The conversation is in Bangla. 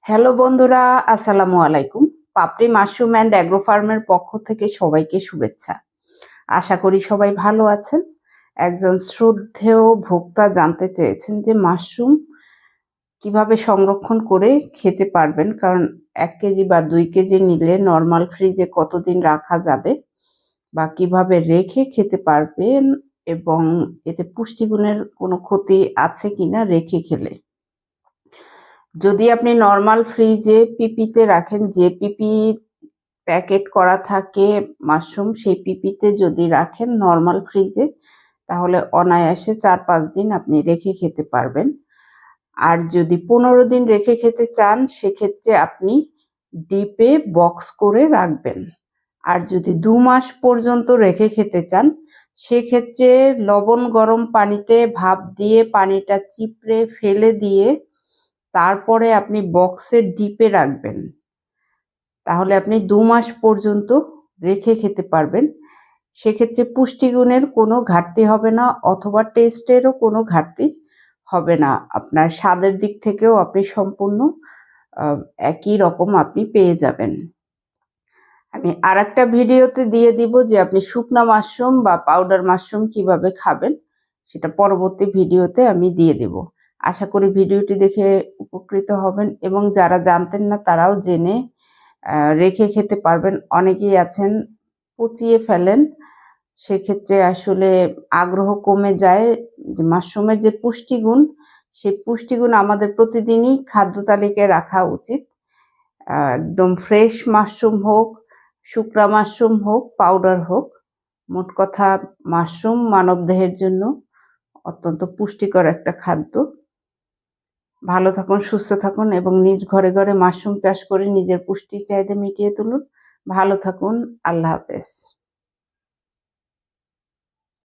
হ্যালো বন্ধুরা, আসসালামু আলাইকুম। পাপড়ি মাশরুম অ্যান্ড অ্যাগ্রো ফার্মের পক্ষ থেকে সবাইকে শুভেচ্ছা। আশা করি সবাই ভালো আছেন। একজন শ্রদ্ধেয় ভোক্তা জানতে চেয়েছেন যে মাশরুম কিভাবে সংরক্ষণ করে খেতে পারবেন, কারণ 1 কেজি বা 2 কেজি নিলে নর্মাল ফ্রিজে কতদিন রাখা যাবে বা কিভাবে রেখে খেতে পারবেন এবং এতে পুষ্টিগুণের কোনো ক্ষতি আছে কিনা রেখে খেলে। যদি আপনি নর্মাল ফ্রিজে পিপিতে রাখেন, যে পিপি প্যাকেট করা থাকে মাশরুম, সেই পিপিতে যদি রাখেন নর্মাল ফ্রিজে, তাহলে অনায়াসে 4-5 দিন আপনি রেখে খেতে পারবেন। আর যদি 15 দিন রেখে খেতে চান, সেক্ষেত্রে আপনি ডিপে বক্স করে রাখবেন। আর যদি 2 মাস পর্যন্ত রেখে খেতে চান, সেক্ষেত্রে লবণ গরম পানিতে ভাপ দিয়ে পানিটা চিপড়ে ফেলে দিয়ে তারপরে আপনি বক্সের ডিপে রাখবেন। তাহলে আপনি 2 মাস পর্যন্ত রেখে খেতে পারবেন। সেক্ষেত্রে পুষ্টিগুণের কোনো ঘাটতি হবে না, অথবা টেস্টেরও কোনো ঘাটতি হবে না। আপনার স্বাদের দিক থেকেও আপনি সম্পূর্ণ একই রকম আপনি পেয়ে যাবেন। আমি আরেকটা ভিডিওতে দিয়ে দিব যে আপনি শুকনা মাশরুম বা পাউডার মাশরুম কিভাবে খাবেন, সেটা পরবর্তী ভিডিওতে আমি দিয়ে দেব। আশা করি ভিডিওটি দেখে উপকৃত হবেন এবং যারা জানতেন না তারাও জেনে রেখে খেতে পারবেন। অনেকেই আছেন পচিয়ে ফেলেন, সেক্ষেত্রে আসলে আগ্রহ কমে যায়। যে মাশরুমের যে পুষ্টিগুণ, সেই পুষ্টিগুণ আমাদের প্রতিদিনই খাদ্য তালিকায় রাখা উচিত। একদম ফ্রেশ মাশরুম হোক, শুকনা মাশরুম হোক, পাউডার হোক, মোট কথা মাশরুম মানবদেহের জন্য অত্যন্ত পুষ্টিকর একটা খাদ্য। ভালো থাকুন, সুস্থ থাকুন এবং নিজ ঘরে ঘরে মাশরুম চাষ করে নিজের পুষ্টির চাহিদা মিটিয়ে তুলুন। ভালো থাকুন। আল্লাহ হাফেজ।